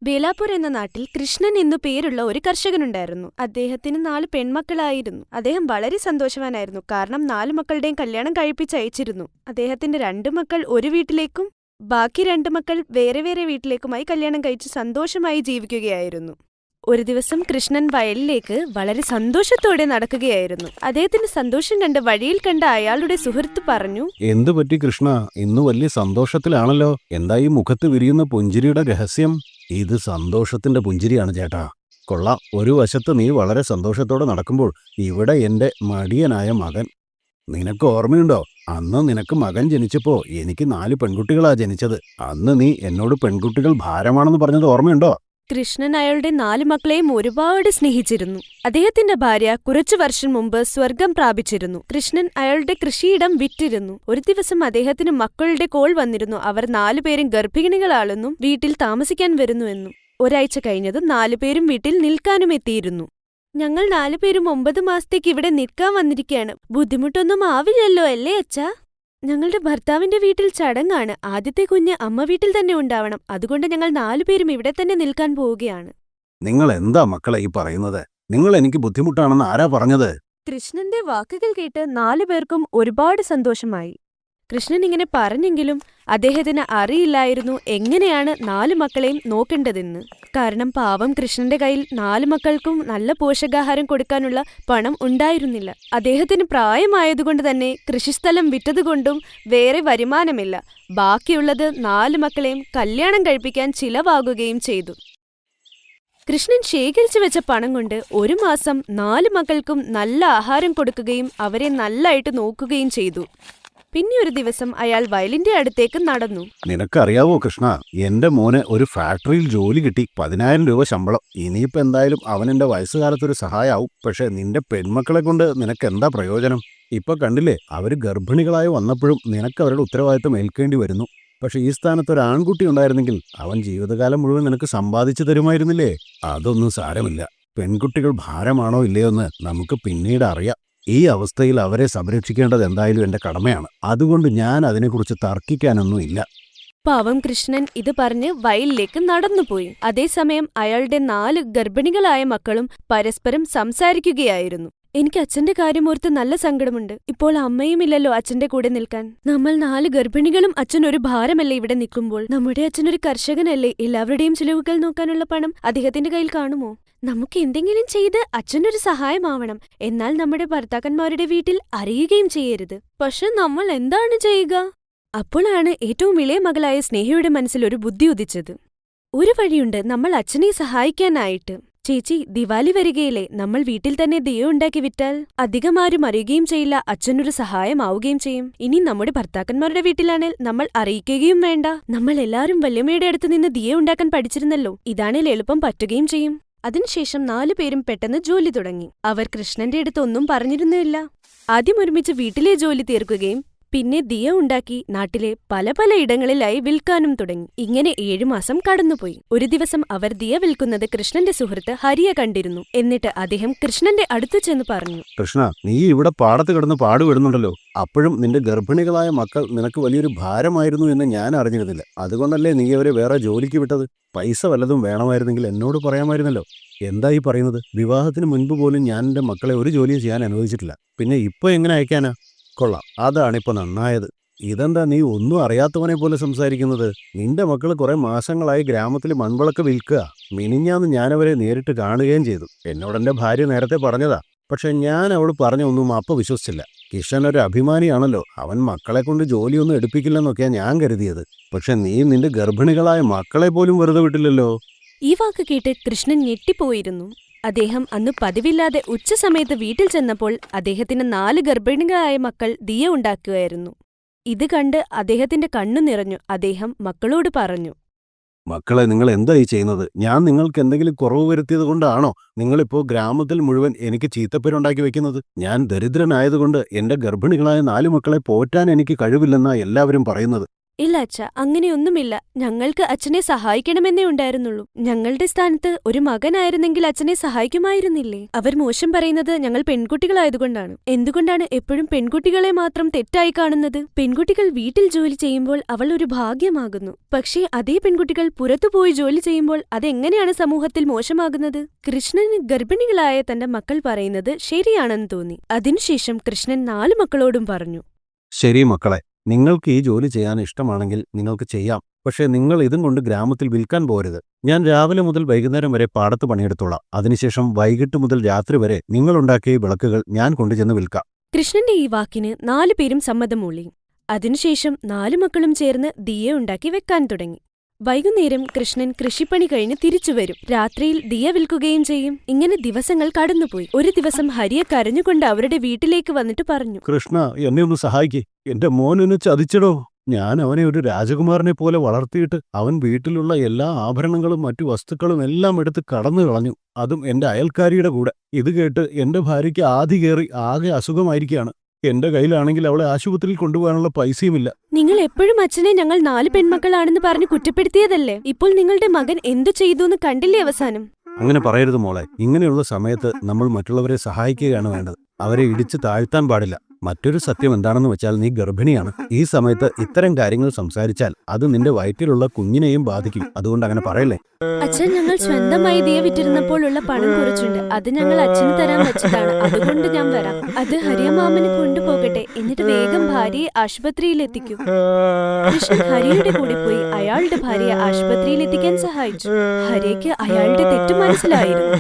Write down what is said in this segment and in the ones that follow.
ബേലാപൂർ എന്ന നാട്ടിൽ കൃഷ്ണൻ എന്നു പേരുള്ള ഒരു കർഷകനുണ്ടായിരുന്നു. അദ്ദേഹത്തിന് 4 പെൺമക്കളായിരുന്നു. അദ്ദേഹം വളരെ സന്തോഷവാനായിരുന്നു. കാരണം 4 മക്കളുടെയും കല്യാണം കഴിപ്പിച്ചയച്ചിരുന്നു. അദ്ദേഹത്തിന്റെ 2 മക്കൾ ഒരു വീട്ടിലേക്കും ബാക്കി 2 മക്കൾ വേറെ വേറെ വീട്ടിലേക്കുമായി കല്യാണം കഴിച്ച് സന്തോഷമായി ജീവിക്കുകയായിരുന്നു. ഒരു ദിവസം കൃഷ്ണൻ വയലിലേക്ക് വളരെ സന്തോഷത്തോടെ നടക്കുകയായിരുന്നു. അദ്ദേഹത്തിന്റെ സന്തോഷം കണ്ട് വഴിയിൽ കണ്ട അയാളുടെ സുഹൃത്ത് പറഞ്ഞു, എന്തു പറ്റി കൃഷ്ണ, ഇന്ന് വലിയ സന്തോഷത്തിലാണല്ലോ. എന്താ ഈ മുഖത്ത് വിരിയുന്ന പുഞ്ചിരിയുടെ രഹസ്യം? ഇത് സന്തോഷത്തിന്റെ പുഞ്ചിരിയാണ് ചേട്ടാ. കൊള്ളാം. ഒരു വശത്ത് നീ വളരെ സന്തോഷത്തോടെ നടക്കുമ്പോൾ ഇവിടെ എന്റെ മടിയനായ മകൻ. നിനക്ക് ഓർമ്മയുണ്ടോ, അന്ന് നിനക്ക് മകൻ ജനിച്ചപ്പോ എനിക്ക് 4 പെൺകുട്ടികളാ ജനിച്ചത്. അന്ന് നീ എന്നോട് പെൺകുട്ടികൾ ഭാരമാണെന്ന് പറഞ്ഞത് ഓർമ്മയുണ്ടോ? കൃഷ്ണൻ അയാളുടെ 4 മക്കളെയും ഒരുപാട് സ്നേഹിച്ചിരുന്നു. അദ്ദേഹത്തിന്റെ ഭാര്യ കുറച്ചു വർഷം മുമ്പ് സ്വർഗം പ്രാപിച്ചിരുന്നു. കൃഷ്ണൻ അയാളുടെ കൃഷിയിടം വിറ്റിരുന്നു. ഒരു ദിവസം അദ്ദേഹത്തിന് മക്കളുടെ കോൾ വന്നിരുന്നു. അവർ 4 പേരും ഗർഭിണികളാണെന്നും വീട്ടിൽ താമസിക്കാൻ വരുന്നുവെന്നും. ഒരാഴ്ച കഴിഞ്ഞതും 4 പേരും വീട്ടിൽ നിൽക്കാനും എത്തിയിരുന്നു. ഞങ്ങൾ 4 പേരും 9 മാസത്തേക്ക് ഇവിടെ നിൽക്കാൻ വന്നിരിക്കുകയാണ്. ബുദ്ധിമുട്ടൊന്നും ആവില്ലല്ലോ അല്ലേ അച്ഛാ? ഞങ്ങളുടെ ഭർത്താവിന്റെ വീട്ടിൽ ചടങ്ങാണ്. ആദ്യത്തെ കുഞ്ഞ് അമ്മ വീട്ടിൽ തന്നെ ഉണ്ടാവണം. അതുകൊണ്ട് ഞങ്ങൾ 4 പേരും ഇവിടെ തന്നെ നിൽക്കാൻ പോവുകയാണ്. നിങ്ങൾ എന്താ മക്കളെ ഈ പറയുന്നത്? നിങ്ങൾ എനിക്ക് ബുദ്ധിമുട്ടാണെന്ന് ആരാ പറഞ്ഞത്? കൃഷ്ണന്റെ വാക്കുകൾ കേട്ട് 4 പേർക്കും ഒരുപാട് സന്തോഷമായി. കൃഷ്ണൻ ഇങ്ങനെ പറഞ്ഞെങ്കിലും അദ്ദേഹത്തിന് അറിയില്ലായിരുന്നു എങ്ങനെയാണ് 4 മക്കളെയും നോക്കേണ്ടതെന്ന്. കാരണം പാവം കൃഷ്ണന്റെ കയ്യിൽ 4 മക്കൾക്കും നല്ല പോഷകാഹാരം കൊടുക്കാനുള്ള പണം ഉണ്ടായിരുന്നില്ല. അദ്ദേഹത്തിന് പ്രായമായതുകൊണ്ട് തന്നെ കൃഷിസ്ഥലം വിറ്റതുകൊണ്ടും വേറെ വരുമാനമില്ല. ബാക്കിയുള്ളത് 4 മക്കളെയും കല്യാണം കഴിപ്പിക്കാൻ ചിലവാകുകയും ചെയ്തു. കൃഷ്ണൻ ശേഖരിച്ചു വെച്ച പണം കൊണ്ട് ഒരു മാസം 4 മക്കൾക്കും നല്ല ആഹാരം കൊടുക്കുകയും അവരെ നല്ലായിട്ട് നോക്കുകയും ചെയ്തു. പിന്നെ ഒരു ദിവസം അയാൾ വയലിന്റെ അടുത്തേക്ക് നടന്നു. നിനക്കറിയാവോ കൃഷ്ണ, എന്റെ മോന് ഒരു ഫാക്ടറിയിൽ ജോലി കിട്ടി. 10,000 രൂപ ശമ്പളം. ഇനിയിപ്പോ എന്തായാലും അവൻ എന്റെ വയസ്സുകാലത്തൊരു സഹായാവും. പക്ഷെ നിന്റെ പെൺമക്കളെ കൊണ്ട് നിനക്ക് എന്താ പ്രയോജനം? ഇപ്പൊ കണ്ടില്ലേ, അവര് ഗർഭിണികളായി വന്നപ്പോഴും നിനക്ക് അവരുടെ ഉത്തരവാദിത്തം ഏൽക്കേണ്ടി വരുന്നു. പക്ഷെ ഈ സ്ഥാനത്ത് ഒരു ആൺകുട്ടി ഉണ്ടായിരുന്നെങ്കിൽ അവൻ ജീവിതകാലം മുഴുവൻ നിനക്ക് സമ്പാദിച്ചു തരുമായിരുന്നില്ലേ? അതൊന്നും സാരമില്ല. പെൺകുട്ടികൾ ഭാരമാണോ ഇല്ലയോന്ന് നമുക്ക് പിന്നീട് അറിയാം. ഈ അവസ്ഥയിൽ അവരെ സംരക്ഷിക്കേണ്ടത് എന്തായാലും എന്റെ കടമയാണ്. അതുകൊണ്ട് ഞാൻ അതിനെക്കുറിച്ച് തർക്കിക്കാനൊന്നുമില്ല. പാവം കൃഷ്ണൻ ഇത് പറഞ്ഞ് വയലിലേക്ക് നടന്നുപോയി. അതേസമയം അയാളുടെ 4 ഗർഭിണികളായ മക്കളും പരസ്പരം സംസാരിക്കുകയായിരുന്നു. എനിക്ക് അച്ഛന്റെ കാര്യം ഓർത്ത് നല്ല സങ്കടമുണ്ട്. ഇപ്പോൾ അമ്മയുമില്ലല്ലോ അച്ഛന്റെ കൂടെ നിൽക്കാൻ. നമ്മൾ 4 ഗർഭിണികളും അച്ഛൻ ഒരു ഭാരമല്ലേ ഇവിടെ നിൽക്കുമ്പോൾ? നമ്മുടെ അച്ഛനൊരു കർഷകനല്ലേ? എല്ലാവരുടെയും ചിലവുകൾ നോക്കാനുള്ള പണം അദ്ദേഹത്തിന്റെ കയ്യിൽ കാണുമോ? നമുക്ക് എന്തെങ്കിലും ചെയ്ത് അച്ഛനൊരു സഹായമാവണം. എന്നാൽ നമ്മുടെ ഭർത്താക്കന്മാരുടെ വീട്ടിൽ അറിയുകയും ചെയ്യരുത്. പക്ഷെ നമ്മൾ എന്താണ് ചെയ്യുക? അപ്പോഴാണ് ഏറ്റവും ഇളയ മകളായ സ്നേഹയുടെ മനസ്സിൽ ഒരു ബുദ്ധി ഉദിച്ചത്. ഒരു വഴിയുണ്ട് നമ്മൾ അച്ഛനെ സഹായിക്കാനായിട്ട്. ചേച്ചി, ദിവാലി വരികയില്ലേ? നമ്മൾ വീട്ടിൽ തന്നെ ദിയ ഉണ്ടാക്കി വിറ്റാൽ അധികം ആരും അറിയുകയും ചെയ്യില്ല. അച്ഛനൊരു സഹായമാവുകയും ചെയ്യും. ഇനി നമ്മുടെ ഭർത്താക്കന്മാരുടെ വീട്ടിലാണെങ്കിൽ നമ്മൾ അറിയിക്കുകയും വേണ്ട. നമ്മൾ എല്ലാവരും വല്യമ്മയുടെ അടുത്ത് നിന്ന് ദിയ ഉണ്ടാക്കാൻ പഠിച്ചിരുന്നല്ലോ. ഇതാണെങ്കിൽ എളുപ്പം പറ്റുകയും ചെയ്യും. അതിനുശേഷം 4 പേരും പെട്ടെന്ന് ജോലി തുടങ്ങി. അവർ കൃഷ്ണന്റെ അടുത്ത് ഒന്നും പറഞ്ഞിരുന്നില്ല. ആദ്യം ഒരുമിച്ച് വീട്ടിലെ ജോലി തീർക്കുകയും പിന്നെ ദിയ ഉണ്ടാക്കി നാട്ടിലെ പല പല ഇടങ്ങളിലായി വിൽക്കാനും തുടങ്ങി. ഇങ്ങനെ 7 മാസം കടന്നുപോയി. ഒരു ദിവസം അവർ ദിയ വിൽക്കുന്നത് കൃഷ്ണന്റെ സുഹൃത്ത് ഹരിയെ കണ്ടിരുന്നു. എന്നിട്ട് അദ്ദേഹം കൃഷ്ണന്റെ അടുത്തു ചെന്ന് പറഞ്ഞു, കൃഷ്ണ, നീ ഇവിടെ പാടത്ത് കിടന്ന് പാടുവിടുന്നുണ്ടല്ലോ. അപ്പോഴും നിന്റെ ഗർഭിണികളായ മക്കൾ നിനക്ക് വലിയൊരു ഭാരമായിരുന്നു എന്ന് ഞാൻ അറിഞ്ഞിരുന്നില്ല. അതുകൊണ്ടല്ലേ നീ അവരെ വേറെ ജോലിക്ക് വിട്ടത്? പൈസ വല്ലതും വേണമായിരുന്നെങ്കിൽ എന്നോട് പറയാമായിരുന്നല്ലോ. എന്തായി പറയുന്നത്? വിവാഹത്തിന് മുൻപ് പോലും ഞാൻ എന്റെ മക്കളെ ഒരു ജോലിയും ചെയ്യാൻ അനുവദിച്ചിട്ടില്ല. പിന്നെ ഇപ്പൊ എങ്ങനെ അയക്കാനാ? കൊള്ളാം, അതാണിപ്പോ നന്നായത്. ഇതെന്താ നീ ഒന്നും അറിയാത്തവനെ പോലെ സംസാരിക്കുന്നത്? നിന്റെ മക്കൾ കുറെ മാസങ്ങളായി ഗ്രാമത്തിൽ മൺവിളക്ക് വിൽക്കുക. മിനിഞ്ഞാന്ന് ഞാനവരെ നേരിട്ട് കാണുകയും ചെയ്തു. എന്നോടെന്റെ ഭാര്യ നേരത്തെ പറഞ്ഞതാ. പക്ഷെ ഞാൻ അവൾ പറഞ്ഞ ഒന്നും അപ്പ വിശ്വസിച്ചില്ല. കിഷൻ ഒരു അഭിമാനിയാണല്ലോ. അവൻ മക്കളെ കൊണ്ട് ജോലിയൊന്നും എടുപ്പിക്കില്ലെന്നൊക്കെയാ ഞാൻ കരുതിയത്. പക്ഷെ നീ നിന്റെ ഗർഭിണികളായ മക്കളെ പോലും വെറുതെ വിട്ടില്ലല്ലോ. ഈ വാക്ക് കേട്ട് കൃഷ്ണൻ ഞെട്ടിപ്പോയിരുന്നു. അദ്ദേഹം അന്ന് പതിവില്ലാതെ ഉച്ചസമയത്ത് വീട്ടിൽ ചെന്നപ്പോൾ അദ്ദേഹത്തിന് 4 ഗർഭിണികളായ മക്കൾ ദിയ ഉണ്ടാക്കുകയായിരുന്നു. ഇത് കണ്ട് അദ്ദേഹത്തിന്റെ കണ്ണു നിറഞ്ഞു. അദ്ദേഹം മക്കളോട് പറഞ്ഞു, മക്കളെ, നിങ്ങൾ എന്തായി ചെയ്യുന്നത്? ഞാൻ നിങ്ങൾക്ക് എന്തെങ്കിലും കുറവ് വരുത്തിയത് കൊണ്ടാണോ നിങ്ങളിപ്പോ ഗ്രാമത്തിൽ മുഴുവൻ എനിക്ക് ചീത്തപ്പേരുണ്ടാക്കി വെക്കുന്നത്? ഞാൻ ദരിദ്രനായതുകൊണ്ട് എന്റെ ഗർഭിണികളായ 4 മക്കളെ പോറ്റാൻ എനിക്ക് കഴിവില്ലെന്നാ എല്ലാവരും പറയുന്നത്. ഇല്ല അച്ഛ, അങ്ങനെയൊന്നുമില്ല. ഞങ്ങൾക്ക് അച്ഛനെ സഹായിക്കണമെന്നേ ഉണ്ടായിരുന്നുള്ളൂ. ഞങ്ങളുടെ സ്ഥാനത്ത് ഒരു മകനായിരുന്നെങ്കിൽ അച്ഛനെ സഹായിക്കുമായിരുന്നില്ലേ? അവർ മോശം പറയുന്നത് ഞങ്ങൾ പെൺകുട്ടികളായതുകൊണ്ടാണ്. എന്തുകൊണ്ടാണ് എപ്പോഴും പെൺകുട്ടികളെ മാത്രം തെറ്റായി കാണുന്നത്? പെൺകുട്ടികൾ വീട്ടിൽ ജോലി ചെയ്യുമ്പോൾ അവൾ ഒരു ഭാഗ്യമാകുന്നു. പക്ഷേ അതേ പെൺകുട്ടികൾ പുറത്തുപോയി ജോലി ചെയ്യുമ്പോൾ അതെങ്ങനെയാണ് സമൂഹത്തിൽ മോശമാകുന്നത്? കൃഷ്ണന് ഗർഭിണികളായ തന്റെ മക്കൾ പറയുന്നത് ശരിയാണെന്ന് തോന്നി. അതിനുശേഷം കൃഷ്ണൻ 4 മക്കളോടും പറഞ്ഞു, ശരി മക്കളെ, നിങ്ങൾക്ക് ഈ ജോലി ചെയ്യാൻ ഇഷ്ടമാണെങ്കിൽ നിങ്ങൾക്ക് ചെയ്യാം. പക്ഷേ നിങ്ങൾ ഇതും കൊണ്ട് ഗ്രാമത്തിൽ വിൽക്കാൻ പോരുത്. ഞാൻ രാവിലെ മുതൽ വൈകുന്നേരം വരെ പാടത്ത് പണിയെടുത്തോളാം. അതിനുശേഷം വൈകിട്ട് മുതൽ രാത്രി വരെ നിങ്ങളുണ്ടാക്കിയ വിളക്കുകൾ ഞാൻ കൊണ്ടുചെന്ന് വിൽക്കാം. കൃഷ്ണന്റെ ഈ വാക്കിന് 4 പേരും സമ്മതം മൂളി. അതിനുശേഷം 4 മക്കളും ചേർന്ന് ദിയ ഉണ്ടാക്കി വെക്കാൻ തുടങ്ങി. വൈകുന്നേരം കൃഷ്ണൻ കൃഷിപ്പണി കഴിഞ്ഞ് തിരിച്ചുവരും. രാത്രിയിൽ ദിയ വിൽക്കുകയും ചെയ്യും. ഇങ്ങനെ ദിവസങ്ങൾ കടന്നുപോയി. ഒരു ദിവസം ഹരിയെ കരഞ്ഞുകൊണ്ട് അവരുടെ വീട്ടിലേക്ക് വന്നിട്ട് പറഞ്ഞു, കൃഷ്ണ, എന്നെ ഒന്ന് സഹായിക്കേ. എന്റെ മോനെന്നെ ചതിച്ചടോ. ഞാൻ അവനെ ഒരു രാജകുമാരനെ പോലെ വളർത്തിയിട്ട് അവൻ വീട്ടിലുള്ള എല്ലാ ആഭരണങ്ങളും മറ്റു വസ്തുക്കളും എല്ലാം എടുത്ത് കടന്നു കളഞ്ഞു. അതും എന്റെ അയൽക്കാരിയുടെ കൂടെ. ഇത് കേട്ട് എന്റെ ഭാര്യയ്ക്ക് ആദി കയറി ആകെ അസുഖമായിരിക്കുകയാണ്. എന്റെ കയ്യിലാണെങ്കിൽ അവളെ ആശുപത്രിയിൽ കൊണ്ടുപോകാനുള്ള പൈസയുമില്ല. നിങ്ങൾ എപ്പോഴും അച്ഛനെ ഞങ്ങൾ 4 പെൺമക്കളാണെന്ന് പറഞ്ഞ് കുറ്റപ്പെടുത്തിയതല്ലേ? ഇപ്പോൾ നിങ്ങളുടെ മകൻ എന്തു ചെയ്തുവെന്ന് കണ്ടില്ലേ അവസാനം? അങ്ങനെ പറയരുത് മോളെ. ഇങ്ങനെയുള്ള സമയത്ത് നമ്മൾ മറ്റുള്ളവരെ സഹായിക്കുകയാണ് വേണ്ടത്. അവരെ ഇടിച്ചു താഴ്ത്താൻ പാടില്ല. മറ്റൊരു സത്യം എന്താണെന്ന് വെച്ചാൽ നീ ഗർഭിണിയാണ്. ഈ സമയത്ത് ഇത്തരം കാര്യങ്ങൾ സംസാരിച്ചാൽ അത് നിന്റെ വയറ്റിലുള്ള കുഞ്ഞിനെയും ബാധിക്കും. അതുകൊണ്ട് അങ്ങനെ പറയല്ലേ. അച്ഛൻ, ഞങ്ങൾ സ്വന്തമായി ദിയ വിറ്റിരുന്നപ്പോൾ ഉള്ള പണം കുറച്ചുണ്ട്. അത് ഞങ്ങൾ അച്ഛന് തരാൻ വെച്ചതാണ്. അതുകൊണ്ട് ഞാൻ വരാം. അത് ഹരിയമാമന് കൊണ്ടുപോകട്ടെ. എന്നിട്ട് വേഗം ഭാര്യയെ ആശുപത്രിയിൽ എത്തിക്കൂ. കൃഷ്ണൻ ഹരിയുടെ കൂടെ പോയി അയാളുടെ ഭാര്യയെ ആശുപത്രിയിൽ എത്തിക്കാൻ സഹായിച്ചു. ഹരിക്ക് അയാളുടെ തെറ്റു മനസ്സിലായിരുന്നു.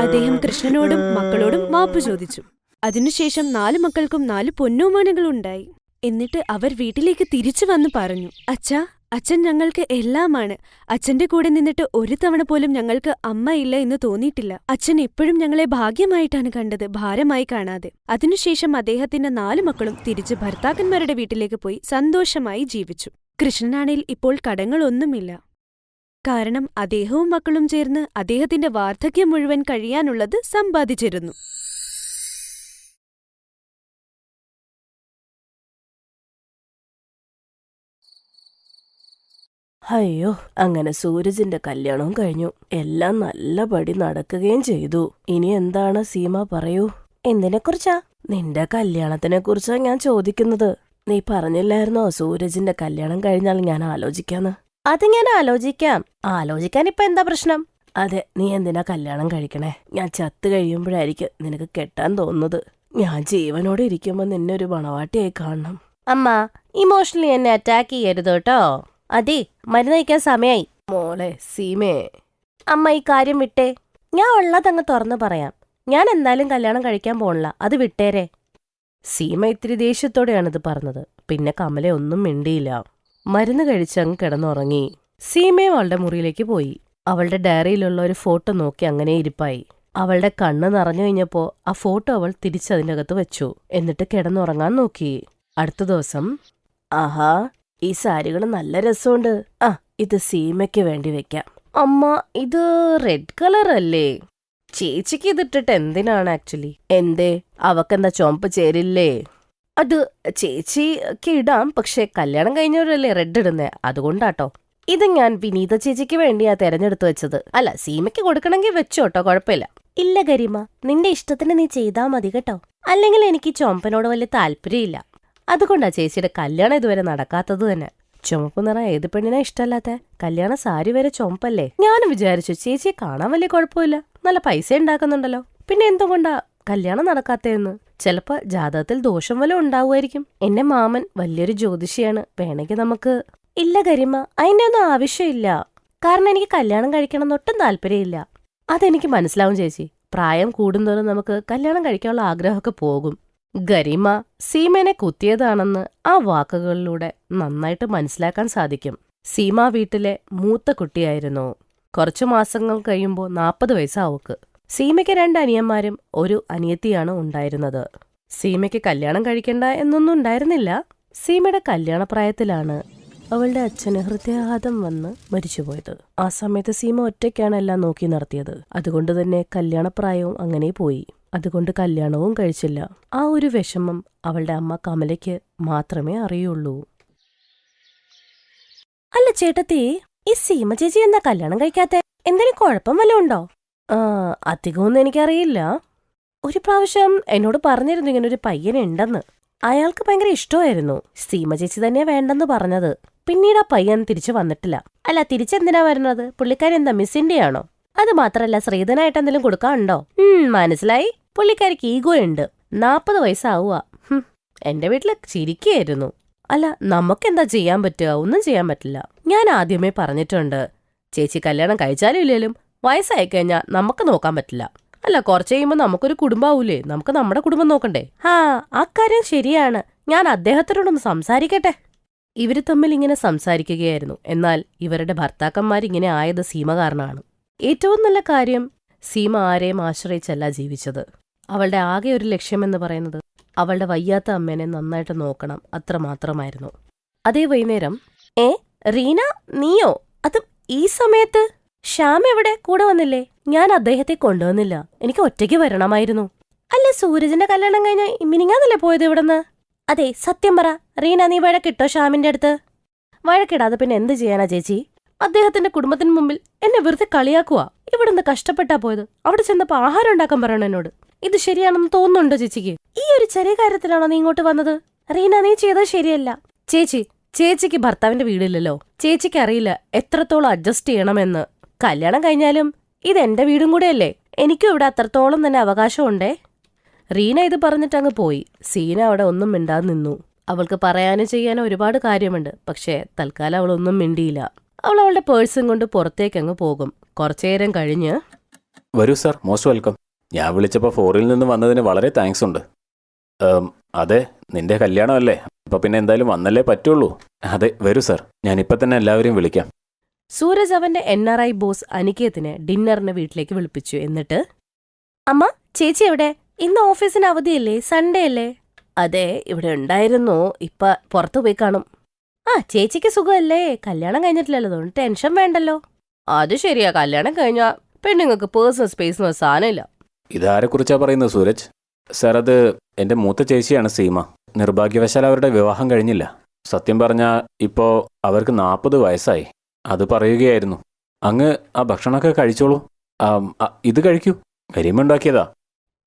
അദ്ദേഹം കൃഷ്ണനോടും മക്കളോടും മാപ്പ് ചോദിച്ചു. അതിനുശേഷം 4 മക്കൾക്കും 4 പൊന്നോമാനകളുണ്ടായി. എന്നിട്ട് അവർ വീട്ടിലേക്ക് തിരിച്ചു വന്ന് പറഞ്ഞു, അച്ഛാ, അച്ഛൻ ഞങ്ങൾക്ക് എല്ലാമാണ്. അച്ഛന്റെ കൂടെ നിന്നിട്ട് ഒരു തവണ പോലും ഞങ്ങൾക്ക് അമ്മയില്ല എന്ന് തോന്നിയിട്ടില്ല. അച്ഛൻ എപ്പോഴും ഞങ്ങളെ ഭാഗ്യമായിട്ടാണ് കണ്ടത്, ഭാരമായി കാണാതെ. അതിനുശേഷം അദ്ദേഹത്തിന്റെ 4 മക്കളും തിരിച്ച് ഭർത്താക്കന്മാരുടെ വീട്ടിലേക്ക് പോയി സന്തോഷമായി ജീവിച്ചു. കൃഷ്ണനാണെങ്കിൽ ഇപ്പോൾ കടങ്ങളൊന്നുമില്ല. കാരണം അദ്ദേഹവും മക്കളും ചേർന്ന് അദ്ദേഹത്തിന്റെ വാർദ്ധക്യം മുഴുവൻ കഴിയാനുള്ളത് സമ്പാദിച്ചിരുന്നു. അയ്യോ, അങ്ങനെ സൂരജിന്റെ കല്യാണവും കഴിഞ്ഞു. എല്ലാം നല്ലപടി നടക്കുകയും ചെയ്തു. ഇനി എന്താണ് സീമ, പറയൂ. എന്തിനെക്കുറിച്ചാ? നിന്റെ കല്യാണത്തിനെക്കുറിച്ചാ ഞാൻ ചോദിക്കുന്നത്. നീ പറഞ്ഞില്ലായിരുന്നോ സൂരജിന്റെ കല്യാണം കഴിഞ്ഞാൽ ഞാൻ ആലോചിക്കാന്ന്? അത് ഞാൻ ആലോചിക്കാൻ ഇപ്പൊ എന്താ പ്രശ്നം? അതെ, നീ എന്തിനാ കല്യാണം കഴിക്കണേ? ഞാൻ ചത്തു കഴിയുമ്പോഴായിരിക്കും നിനക്ക് കെട്ടാൻ തോന്നുന്നത്. ഞാൻ ജീവനോടെ ഇരിക്കുമ്പോ നിന്നെ ഒരു മണവാട്ടിയായി കാണണം. അമ്മ, ഇമോഷണലി എന്നെ അറ്റാക്ക് ചെയ്യരുത് കേട്ടോ. അതെ, മരുന്ന് കഴിക്കാൻ സമയായി. മോളെ സീമേ, അമ്മ ഈ കാര്യം വിട്ടേ. ഞാൻ ഉള്ളതങ്ങ് തുറന്നു പറയാം. ഞാൻ എന്തായാലും കല്യാണം കഴിക്കാൻ പോണില്ല. അത് വിട്ടേരെ. സീമ ഇത്തിരി ദേഷ്യത്തോടെയാണിത് പറഞ്ഞത്. പിന്നെ കമല ഒന്നും മിണ്ടിയില്ല. മരുന്ന് കഴിച്ചങ്ങ് കിടന്നുറങ്ങി. സീമയും അവളുടെ മുറിയിലേക്ക് പോയി. അവളുടെ ഡയറിയിലുള്ള ഒരു ഫോട്ടോ നോക്കി അങ്ങനെ ഇരിപ്പായി. അവളുടെ കണ്ണ് നിറഞ്ഞു കഴിഞ്ഞപ്പോ ആ ഫോട്ടോ അവൾ തിരിച്ചതിനകത്ത് വെച്ചു. എന്നിട്ട് കിടന്നുറങ്ങാൻ നോക്കി. അടുത്ത ദിവസം, ആഹാ, ഈ സാരികൾ നല്ല രസമുണ്ട്. ഇത് സീമയ്ക്ക് വേണ്ടി വെക്കാം. അമ്മ, ഇത് റെഡ് കളർ അല്ലേ? ചേച്ചിക്ക് ഇതിട്ടിട്ട് എന്തിനാണ് ആക്ച്വലി? എന്തേ, അവക്കെന്താ ചുവപ്പ് ചേരില്ലേ? അത് ചേച്ചിക്ക് ഇടാം, പക്ഷെ കല്യാണം കഴിഞ്ഞവരല്ലേ റെഡ് ഇടുന്നേ, അതുകൊണ്ടാട്ടോ. ഇത് ഞാൻ വിനീത ചേച്ചിക്ക് വേണ്ടിയാ തെരഞ്ഞെടുത്തു വെച്ചത്. അല്ല, സീമയ്ക്ക് കൊടുക്കണമെങ്കിൽ വെച്ചോട്ടോ, കുഴപ്പമില്ല. ഇല്ല ഗരിമ, നിന്റെ ഇഷ്ടത്തിന് നീ ചെയ്താ മതി കേട്ടോ. അല്ലെങ്കിൽ എനിക്ക് ചുമപ്പിനോട് വലിയ താല്പര്യമില്ല. അതുകൊണ്ടാ ചേച്ചിയുടെ കല്യാണം ഇതുവരെ നടക്കാത്തത് തന്നെ. ചുമപ്പ് നിറ ഏത് പെണ്ണിനാ ഇഷ്ടമല്ലാത്ത? കല്യാണ സാരി വരെ ചുമപ്പല്ലേ. ഞാനും വിചാരിച്ചു ചേച്ചിയെ കാണാൻ വലിയ കുഴപ്പമില്ല, നല്ല പൈസ ഉണ്ടാക്കുന്നുണ്ടല്ലോ, പിന്നെ എന്തുകൊണ്ടാ കല്യാണം നടക്കാത്തേന്ന്. ചിലപ്പോ ജാതകത്തിൽ ദോഷം വല്ലതും ഉണ്ടാവുമായിരിക്കും. എന്റെ മാമൻ വലിയൊരു ജ്യോതിഷിയാണ്, വേണമെങ്കിൽ നമുക്ക്. ഇല്ല ഗരിമ, അതിന്റെ ഒന്നും ആവശ്യമില്ല. കാരണം എനിക്ക് കല്യാണം കഴിക്കണം എന്നൊട്ടും താല്പര്യമില്ല. അതെനിക്ക് മനസ്സിലാവും ചേച്ചി. പ്രായം കൂടുന്തോറും നമുക്ക് കല്യാണം കഴിക്കാനുള്ള ആഗ്രഹമൊക്കെ പോകും. ഗരിമ സീമനെ കുത്തിയതാണെന്ന് ആ വാക്കുകളിലൂടെ നന്നായിട്ട് മനസ്സിലാക്കാൻ സാധിക്കും. സീമ വീട്ടിലെ മൂത്ത കുട്ടിയായിരുന്നു. കുറച്ചു മാസങ്ങൾ കഴിയുമ്പോൾ 40 വയസ്സാവക്ക്. സീമയ്ക്ക് 2 അനിയന്മാരും 1 അനിയത്തിയാണ് ഉണ്ടായിരുന്നത്. സീമയ്ക്ക് കല്യാണം കഴിക്കണ്ട എന്നൊന്നും ഉണ്ടായിരുന്നില്ല. സീമയുടെ കല്യാണപ്രായത്തിലാണ് അവളുടെ അച്ഛന് ഹൃദയാഘാതം വന്ന് മരിച്ചുപോയത്. ആ സമയത്ത് സീമ ഒറ്റയ്ക്കാണ് എല്ലാം നോക്കി നടത്തിയത്. അതുകൊണ്ട് തന്നെ കല്യാണപ്രായവും അങ്ങനെ പോയി. അതുകൊണ്ട് കല്യാണവും കഴിച്ചില്ല. ആ ഒരു വിഷമം അവളുടെ അമ്മ കമലയ്ക്ക് മാത്രമേ അറിയുള്ളൂ. അല്ല ചേട്ടത്തി, ഈ സീമ ചേച്ചി എന്താ കല്യാണം കഴിക്കാത്തെ? എന്തിനും കുഴപ്പം വല്ലതും ഉണ്ടോ? അധികമൊന്നും എനിക്കറിയില്ല. ഒരു പ്രാവശ്യം എന്നോട് പറഞ്ഞിരുന്നു ഇങ്ങനൊരു പയ്യനുണ്ടെന്ന്. അയാൾക്ക് ഭയങ്കര ഇഷ്ടമായിരുന്നു. സീമ ചേച്ചി തന്നെയാ വേണ്ടെന്ന് പറഞ്ഞത്. പിന്നീട് ആ പയ്യൻ തിരിച്ചു വന്നിട്ടില്ല. അല്ല, തിരിച്ചെന്തിനാ വരുന്നത്? പുള്ളിക്കാരി എന്താ മിസ്സിന്റെ ആണോ? അത് മാത്രല്ല, ശ്രീധനായിട്ട് എന്തെങ്കിലും കൊടുക്കാനുണ്ടോ? മനസ്സിലായി. പുള്ളിക്കാരിക്ക് ഈഗോ ഉണ്ട്. 40 വയസ്സാവുക. എന്റെ വീട്ടില് ചിരിക്കുകയായിരുന്നു. അല്ല, നമുക്കെന്താ ചെയ്യാൻ പറ്റുക? ഒന്നും ചെയ്യാൻ പറ്റില്ല. ഞാൻ ആദ്യമേ പറഞ്ഞിട്ടുണ്ട്, ചേച്ചി കല്യാണം കഴിച്ചാലും ഇല്ലേലും വയസ്സായി കഴിഞ്ഞാൽ നമുക്ക് നോക്കാൻ പറ്റില്ല. അല്ല, കുറച്ച് കഴിയുമ്പോൾ നമുക്കൊരു കുടുംബാവൂലേ? നമുക്ക് നമ്മുടെ കുടുംബം നോക്കണ്ടേ? ആ കാര്യം ശരിയാണ്. ഞാൻ അദ്ദേഹത്തിനോടൊന്ന് സംസാരിക്കട്ടെ. ഇവര് തമ്മിൽ ഇങ്ങനെ സംസാരിക്കുകയായിരുന്നു. എന്നാൽ ഇവരുടെ ഭർത്താക്കന്മാരിങ്ങനെ ആയത് സീമ കാരണമാണ്. ഏറ്റവും നല്ല കാര്യം, സീമ ആരെയും ആശ്രയിച്ചല്ല ജീവിച്ചത്. അവളുടെ ആകെ ഒരു ലക്ഷ്യമെന്ന് പറയുന്നത് അവളുടെ വയ്യാത്ത അമ്മേനെ നന്നായിട്ട് നോക്കണം, അത്രമാത്രമായിരുന്നു. അതേ വൈകുന്നേരം, റീന, നീയോ? അതും ഈ സമയത്ത്? ശ്യാം എവിടെ? കൂടെ വന്നില്ലേ? ഞാൻ അദ്ദേഹത്തെ കൊണ്ടുവന്നില്ല. എനിക്ക് ഒറ്റയ്ക്ക് വരണമായിരുന്നു. അല്ല, സൂരജിന്റെ കല്യാണം കഴിഞ്ഞ മിനിങ്ങാന്നല്ലേ പോയത് ഇവിടുന്ന്? അതെ, സത്യം പറ റീന, നീ വഴക്കിട്ടോ ശ്യാമിന്റെ അടുത്ത്? വഴക്കിടാതെ പിന്നെ എന്ത് ചെയ്യാനാ ചേച്ചി? അദ്ദേഹത്തിന്റെ കുടുംബത്തിന് മുമ്പിൽ എന്നെ വെറുതെ കളിയാക്കുവാ. ഇവിടുന്ന് കഷ്ടപ്പെട്ടാ പോയത്. അവിടെ ചെന്നപ്പോ ആഹാരം ഉണ്ടാക്കാൻ പറയണം എന്നോട്. ഇത് ശരിയാണെന്ന് തോന്നുന്നുണ്ടോ ചേച്ചിക്ക്? ഈ ഒരു ചെറിയ കാര്യത്തിലാണോ നീ ഇങ്ങോട്ട് വന്നത്? റീന, നീ ചെയ്തത് ശരിയല്ല. ചേച്ചിക്ക് ഭർത്താവിന്റെ വീടില്ലല്ലോ. ചേച്ചിക്ക് അറിയില്ല എത്രത്തോളം അഡ്ജസ്റ്റ് ചെയ്യണമെന്ന്. കല്യാണം കഴിഞ്ഞാലും ഇതെന്റെ വീടും കൂടെയല്ലേ. എനിക്കും ഇവിടെ അത്രത്തോളം തന്നെ അവകാശമുണ്ടേ. റീന ഇത് പറഞ്ഞിട്ട് അങ്ങ് പോയി. സീന അവിടെ ഒന്നും മിണ്ടാതെ നിന്നു. അവൾക്ക് പറയാനും ചെയ്യാനും ഒരുപാട് കാര്യമുണ്ട്. പക്ഷേ തൽക്കാലം അവളൊന്നും മിണ്ടിയില്ല. അവൾ അവളുടെ പേഴ്സും കൊണ്ട് പുറത്തേക്കങ്ങ് പോകും. കുറച്ചേരം കഴിഞ്ഞ്, വരൂ സാർ, മോസ്റ്റ് വെൽക്കം. ഞാൻ വിളിച്ചപ്പോൾ ഫോറിൽ നിന്ന് വന്നതിന് വളരെ താങ്ക്സ് ഉണ്ട്. അതെ, നിന്റെ കല്യാണമല്ലേ, അപ്പോൾ പിന്നെ എന്തായാലും വന്നല്ലേ പറ്റുള്ളൂ. അതെ, വരൂ സാർ, ഞാനിപ്പോൾ തന്നെ എല്ലാവരെയും വിളിക്കാം. സൂരജ് അവന്റെ NRI ബോസ് അനികേത്തിനെ ഡിന്നറിന് വീട്ടിലേക്ക് വിളിപ്പിച്ചു. എന്നിട്ട്, അമ്മ, ചേച്ചി എവിടെ? ഇന്ന് ഓഫീസിന് അവധിയല്ലേ? സൺഡേ അല്ലേ? അതെ, ഇവിടെ ഉണ്ടായിരുന്നു. ഇപ്പൊ പുറത്തു പോയി കാണും. ചേച്ചിക്ക് സുഖമല്ലേ? കല്യാണം കഴിഞ്ഞിട്ടില്ലല്ലോ, അതുകൊണ്ട് ടെൻഷൻ വേണ്ടല്ലോ. അത് ശരിയാ, കല്യാണം കഴിഞ്ഞാ പെണ്ണുങ്ങൾക്ക് പേഴ്സണൽ സ്പേസ് എന്ന സാധനമില്ല. ഇതാരെക്കുറിച്ചാ പറയുന്നത് സൂരജ്? സാർ, അത് എൻ്റെ മൂത്ത ചേച്ചിയാണ് സീമ. നിർഭാഗ്യവശാൽ അവരുടെ വിവാഹം കഴിഞ്ഞില്ല. സത്യം പറഞ്ഞാൽ ഇപ്പോൾ അവർക്ക് 40 വയസ്സായി. അത് പറയുകയായിരുന്നു. അങ്ങ് ആ ഭക്ഷണമൊക്കെ കഴിച്ചോളൂ. ഇത് കഴിക്കൂ, കരിമുണ്ടാക്കിയതാ.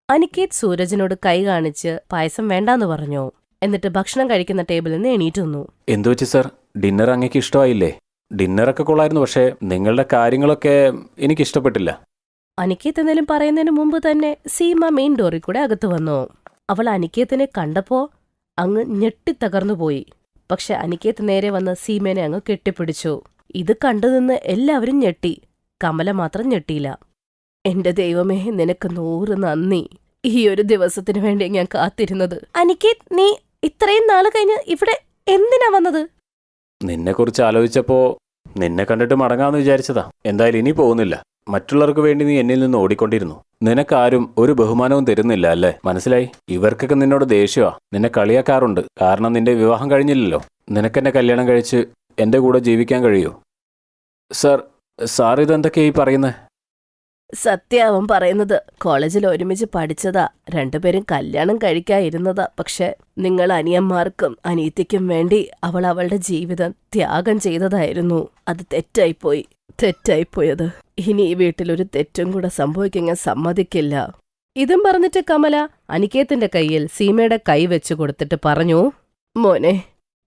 അനികേത് സൂരജിനോട് കൈ കാണിച്ച് പായസം വേണ്ടാന്ന് പറഞ്ഞു. എന്നിട്ട് ഭക്ഷണം കഴിക്കുന്ന ടേബിളിൽ നിന്ന് എണീറ്റ് വന്നു. എന്തു വെച്ച് സാർ, ഡിന്നർ അങ്ങേക്ക് ഇഷ്ടമായില്ലേ? ഡിന്നറൊക്കെ കൊള്ളായിരുന്നു, പക്ഷേ നിങ്ങളുടെ കാര്യങ്ങളൊക്കെ എനിക്കിഷ്ടപ്പെട്ടില്ല. അനികേത്ത് എന്തെങ്കിലും പറയുന്നതിന് മുമ്പ് തന്നെ സീമ മെയിൻ ഡോറിൽ കൂടെ അകത്ത് വന്നു. അവൾ അനികേത്തിനെ കണ്ടപ്പോ അങ്ങ് ഞെട്ടിത്തകർന്നുപോയി. പക്ഷെ അനികേത്ത് നേരെ വന്ന് സീമേനെ അങ്ങ് കെട്ടിപ്പിടിച്ചു. ഇത് കണ്ടുനിന്ന് എല്ലാവരും ഞെട്ടി. കമല മാത്രം ഞെട്ടിയില്ല. എന്റെ ദൈവമേ, നിനക്ക് 100 നന്ദി. ഈ ഒരു ദിവസത്തിനു വേണ്ടി ഞാൻ കാത്തിരുന്നത്. അനികേത്, നീ ഇത്രയും നാള് കഴിഞ്ഞ് ഇവിടെ എന്തിനാ വന്നത്? നിന്നെക്കുറിച്ച് ആലോചിച്ചപ്പോൾ നിന്നെ കണ്ടിട്ട് മടങ്ങാമെന്ന് വിചാരിച്ചതാ. എന്തായാലും ഇനി പോകുന്നില്ല. മറ്റുള്ളവർക്ക് വേണ്ടി നീ എന്നിൽ നിന്ന് ഓടിക്കൊണ്ടിരുന്നു. നിനക്കാരും ഒരു ബഹുമാനവും തരുന്നില്ല അല്ലേ? മനസ്സിലായി? ഇവർക്കൊക്കെ നിന്നോട് ദേഷ്യമാ. നിന്നെ കളിയാക്കാറുണ്ട്. കാരണം നിന്റെ വിവാഹം കഴിഞ്ഞില്ലല്ലോ. നിനക്കെന്നെ കല്യാണം കഴിച്ച് എന്റെ കൂടെ ജീവിക്കാൻ കഴിയൂ? സാർ ഇതെന്തൊക്കെയായി പറയുന്നത്? സത്യാവൻ പറയുന്നത്. കോളേജിൽ ഒരുമിച്ച് പഠിച്ചതാ. രണ്ടുപേരും കല്യാണം കഴിക്കാതിരുന്നതാ. പക്ഷെ നിങ്ങൾ അനിയന്മാർക്കും അനിയത്തിക്കും വേണ്ടി അവൾ അവളുടെ ജീവിതം ത്യാഗം ചെയ്തതായിരുന്നു. അത് തെറ്റായിപ്പോയത്. ഇനി ഈ വീട്ടിലൊരു തെറ്റും കൂടെ സംഭവിക്കാൻ ഞാൻ സമ്മതിക്കില്ല. ഇതും പറഞ്ഞിട്ട് കമല അനികേത്തിന്റെ കയ്യിൽ സീമയുടെ കൈ വെച്ചു കൊടുത്തിട്ട് പറഞ്ഞു, മോനെ,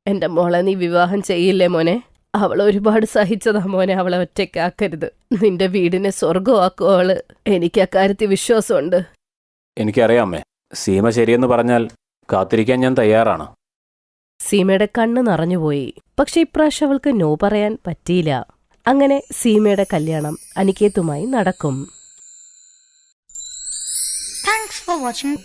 എന്റെ മോളെ നീ വിവാഹം ചെയ്യില്ലേ മോനെ? അവൾ ഒരുപാട് സഹിച്ചതാ മോനെ. അവളെ ഒറ്റയ്ക്കാക്കരുത്. നിന്റെ വീടിനെ സ്വർഗമാക്കും അവള്. എനിക്ക് അക്കാര്യത്തിൽ വിശ്വാസമുണ്ട്. എനിക്കറിയാമേ, സീമ ശരിയെന്ന് പറഞ്ഞാൽ കാത്തിരിക്കാൻ ഞാൻ തയ്യാറാണ്. സീമയുടെ കണ്ണ് നിറഞ്ഞുപോയി. പക്ഷെ ഇപ്രാവശ്യം അവൾക്ക് നോ പറയാൻ പറ്റിയില്ല. അങ്ങനെ സീമയുടെ കല്യാണം അനികേത്തുമായി നടക്കും. Thanks for watching.